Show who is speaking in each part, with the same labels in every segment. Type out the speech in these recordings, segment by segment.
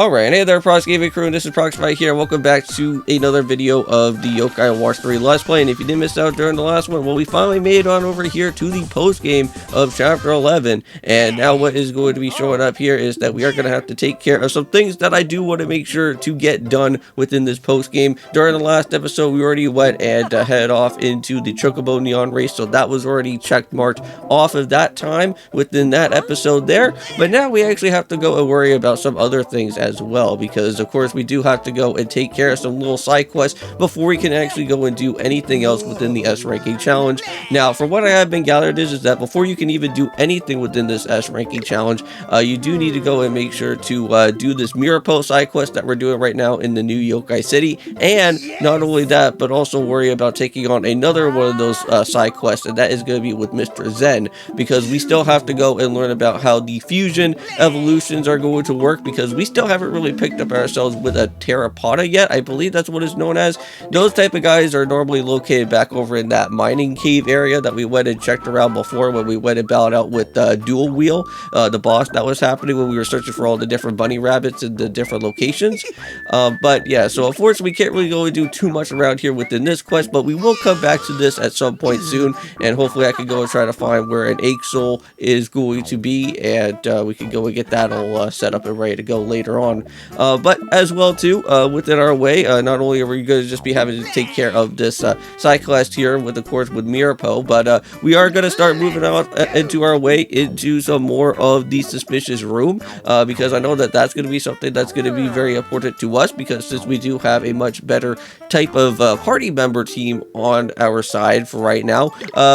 Speaker 1: Alright, hey there, Prox Gaming Crew, and this is Prox right here. Welcome back to another video of the Yokai Watch 3 Let's Play. And if you did miss out during the last one, well, we finally made it on over here to the post-game of Chapter 11. And now what is going to be showing up here is that we are going to have to take care of some things that I do want to make sure to get done within this post-game. During the last episode, we already went and headed off into the Chocobo Neon Race, so that was already checked marked off of that time within that episode there. But now we actually have to go and worry about some other things as well, because of course we do have to go and take care of some little side quests before we can actually go and do anything else within the S ranking challenge. Now, from what I have been gathered is that before you can even do anything within this S ranking challenge, you do need to go and make sure to do this Mirapo side quest that we're doing right now in the new Yokai City, and not only that, but also worry about taking on another one of those side quests, and that is going to be with Mr. Zen, because we still have to go and learn about how the fusion evolutions are going to work, because we still haven't really picked up ourselves with a Terrapoda yet. I believe that's what it's known as. Those type of guys are normally located back over in that mining cave area that we went and checked around before when we went and battled out with Dual Wheel, the boss that was happening when we were searching for all the different bunny rabbits in the different locations. But yeah, so unfortunately we can't really go and do too much around here within this quest, but we will come back to this at some point soon, and hopefully I can go and try to find where an Ache Soul is going to be, and we can go and get that all set up and ready to go later on. But as well too, within our way, not only are we going to just be having to take care of this side quest here with, of course, with Mirapo, but we are going to start moving out into our way into some more of the suspicious room, because I know that that's going to be something that's going to be very important to us, because since we do have a much better type of party member team on our side for right now,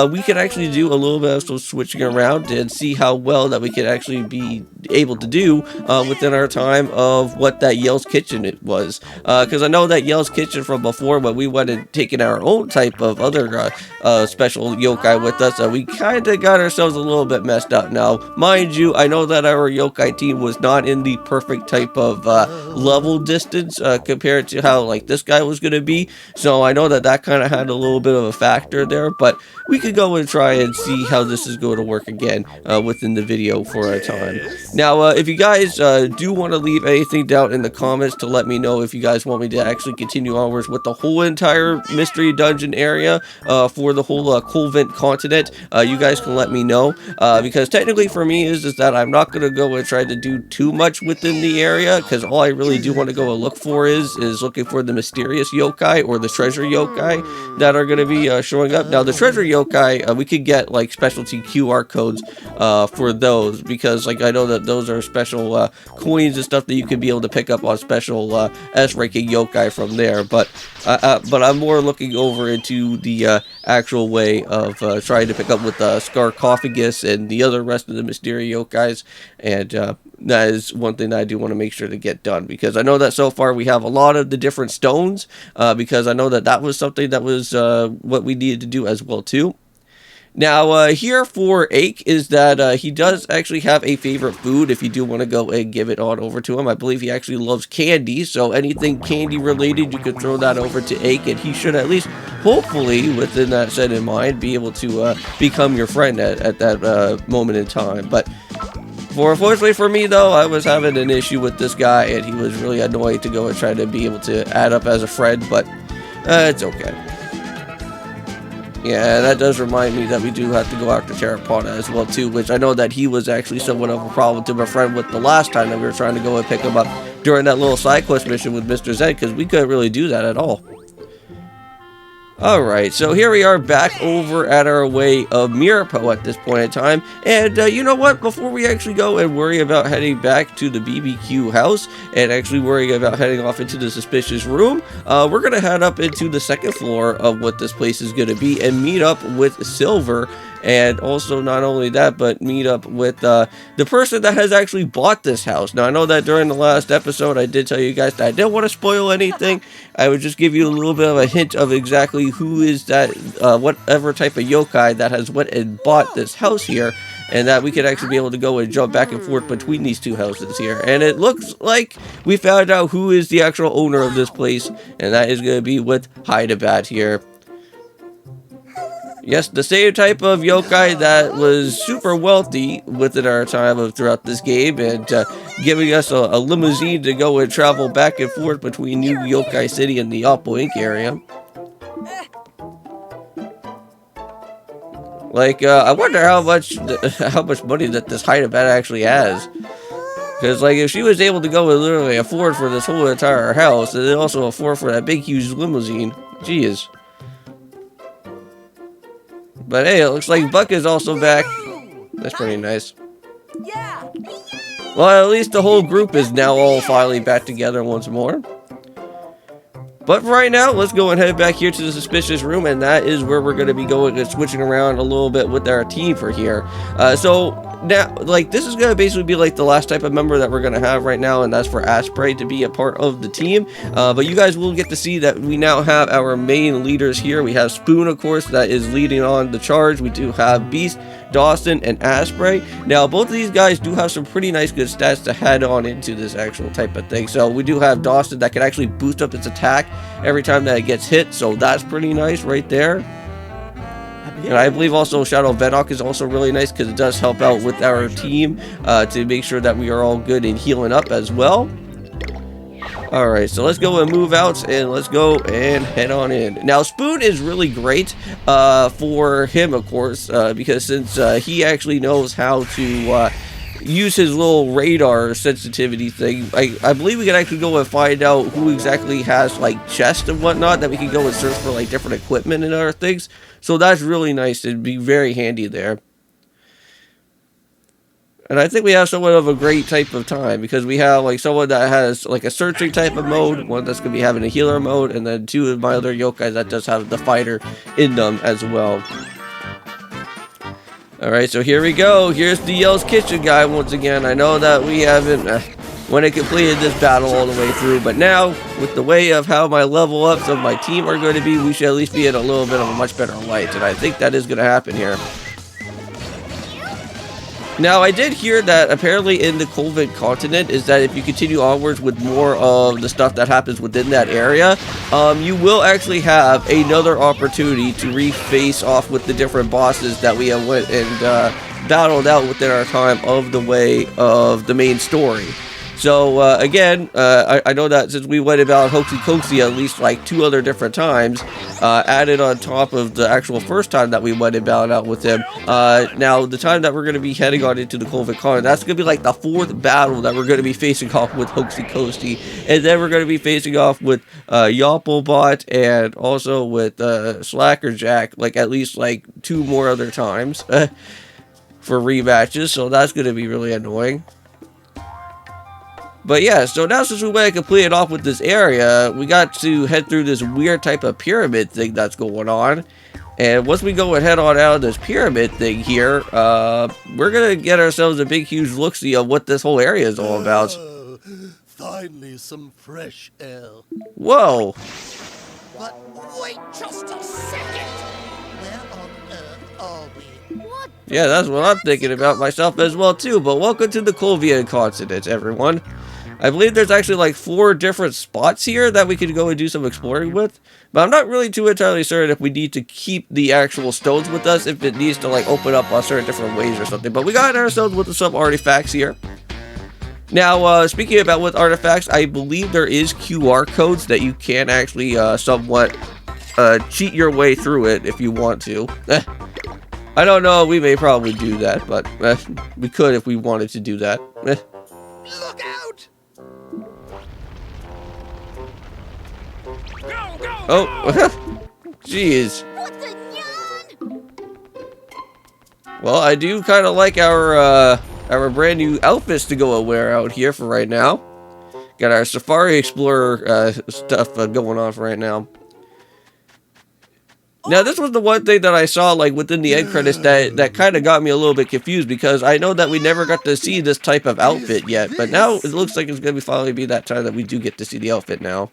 Speaker 1: we can actually do a little bit of some switching around and see how well that we can actually be able to do within our time of what that Yell's Kitchen it was, because I know that Yell's Kitchen from before, when we went and taken our own type of other special yokai with us, we kind of got ourselves a little bit messed up. Now, mind you, I know that our yokai team was not in the perfect type of level distance compared to how like this guy was going to be, so I know that that kind of had a little bit of a factor there, but we could go and try and see how this is going to work again within the video for a time. Now, if you guys do want to leave anything down in the comments to let me know if you guys want me to actually continue onwards with the whole entire mystery dungeon area for the whole Colvent continent, you guys can let me know, because technically for me is that I'm not going to go and try to do too much within the area, because all I really do want to go and look for is looking for the mysterious yokai or the treasure yokai that are going to be showing up. Now, the treasure yokai, we could get like specialty QR codes for those, because like I know that those are special coins and stuff that you could be able to pick up on special S ranking yokai from there, but I'm more looking over into the actual way of trying to pick up with Scarcophagus and the other rest of the mysterious yokais, and that is one thing that I do want to make sure to get done, because I know that so far we have a lot of the different stones, because I know that that was something that was what we needed to do as well too. Now, here for Ache is that he does actually have a favorite food if you do want to go and give it on over to him. I believe he actually loves candy, so anything candy related, you could throw that over to Ache, and he should at least, hopefully, within that set in mind, be able to become your friend at that moment in time. But unfortunately for me, though, I was having an issue with this guy, and he was really annoyed to go and try to be able to add up as a friend, but it's okay. Yeah, that does remind me that we do have to go after Terrapoda as well too, which I know that he was actually somewhat of a problem to befriend with the last time that we were trying to go and pick him up during that little side quest mission with Mr. Zen, because we couldn't really do that at all. Alright, so here we are back over at our way of Mirapo at this point in time, and you know what, before we actually go and worry about heading back to the BBQ house, and actually worrying about heading off into the suspicious room, we're going to head up into the second floor of what this place is going to be, and meet up with Silver, and also not only that, but meet up with the person that has actually bought this house. Now, I know that during the last episode, I did tell you guys that I didn't want to spoil anything. I would just give you a little bit of a hint of exactly who is that, whatever type of yokai that has went and bought this house here, and that we could actually be able to go and jump back and forth between these two houses here. And it looks like we found out who is the actual owner of this place, and that is going to be with Hydabat here. Yes, the same type of yokai that was super wealthy within our time of throughout this game, and giving us a limousine to go and travel back and forth between New Yokai City and the Oppo Inc. area. Like, I wonder how much money that this Hydabat actually has. Because, like, if she was able to go and literally afford for this whole entire house, and then also afford for that big, huge limousine, geez. But hey, it looks like Buck is also back. That's pretty nice. Well, at least the whole group is now all finally back together once more. But for right now, let's go and head back here to the suspicious room, and that is where we're going to be going and switching around a little bit with our team for here. So now, like, this is going to basically be like the last type of member that we're going to have right now, and that's for Asprey to be a part of the team. But you guys will get to see that we now have our main leaders here. We have Spoon, of course, that is leading on the charge. We do have Beast, Dawson, and Asprey. Now, both of these guys do have some pretty nice good stats to head on into this actual type of thing. So we do have Dawson that can actually boost up its attack every time that it gets hit, so that's pretty nice right there. And I believe also Shadow Vedok is also really nice because it does help out with our team to make sure that we are all good and healing up as well. Alright, so let's go and move out, and let's go and head on in. Now, Spoon is really great for him, of course, because since he actually knows how to use his little radar sensitivity thing, I believe we can actually go and find out who exactly has, like, chests and whatnot, that we can go and search for, like, different equipment and other things. So that's really nice. It'd be very handy there. And I think we have somewhat of a great type of time, because we have, like, someone that has, like, a searching type of mode, one that's going to be having a healer mode, and then two of my other yokai that does have the fighter in them as well. Alright, so here we go. Here's the Yell's Kitchen guy once again. I know that we haven't when I completed this battle all the way through, but now, with the way of how my level ups of my team are going to be, we should at least be in a little bit of a much better light, and I think that is going to happen here. Now, I did hear that apparently in the Colvin continent is that if you continue onwards with more of the stuff that happens within that area, you will actually have another opportunity to re-face off with the different bosses that we have went and battled out within our time of the way of the main story. So, again, I know that since we went about Hoaxy Coaxy at least like 2 other different times, added on top of the actual first time that we went and battled out with him, now the time that we're going to be heading on into the Colvin Con, that's going to be like the 4th battle that we're going to be facing off with Hoaxy Coaxy, and then we're going to be facing off with Yoppelbot and also with Slackerjack, like at least like 2 more other times for rematches, so that's going to be really annoying. But yeah, so now since we went and completed off with this area, we got to head through this weird type of pyramid thing that's going on. And once we go and head on out of this pyramid thing here, we're going to get ourselves a big, huge look-see of what this whole area is all about.
Speaker 2: Finally, some fresh air.
Speaker 1: Whoa.
Speaker 2: But wait just a second. Where on earth are we? What?
Speaker 1: Yeah, that's what I'm thinking about myself as well, too. But welcome to the Colvian continent, everyone. I believe there's actually like 4 different spots here that we could go and do some exploring with. But I'm not really too entirely certain if we need to keep the actual stones with us, if it needs to like open up on certain different ways or something. But we got ourselves with some artifacts here. Now, speaking about with artifacts, I believe there is QR codes that you can actually somewhat cheat your way through it if you want to. I don't know, we may probably do that, but we could if we wanted to do that.
Speaker 2: Look out!
Speaker 1: Oh, jeez. Well, I do kind of like our brand new outfits to go and wear out here for right now. Got our Safari Explorer stuff going on for right now. Now, this was the one thing that I saw, like, within the end credits that kind of got me a little bit confused, because I know that we never got to see this type of outfit yet, but now it looks like it's going to finally be that time that we do get to see the outfit now.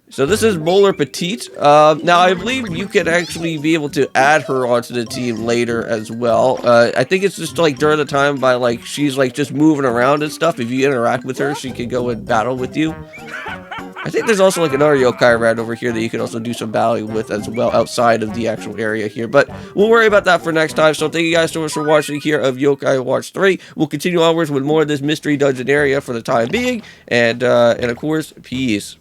Speaker 1: So this is Molar Petite. Now, I believe you can actually be able to add her onto the team later as well. I think it's just, like, during the time by, like, she's, like, just moving around and stuff. If you interact with her, she can go and battle with you. I think there's also like another yokai around over here that you can also do some battling with as well outside of the actual area here. But we'll worry about that for next time. So thank you guys so much for watching here of Yokai Watch 3. We'll continue onwards with more of this mystery dungeon area for the time being. And of course, peace.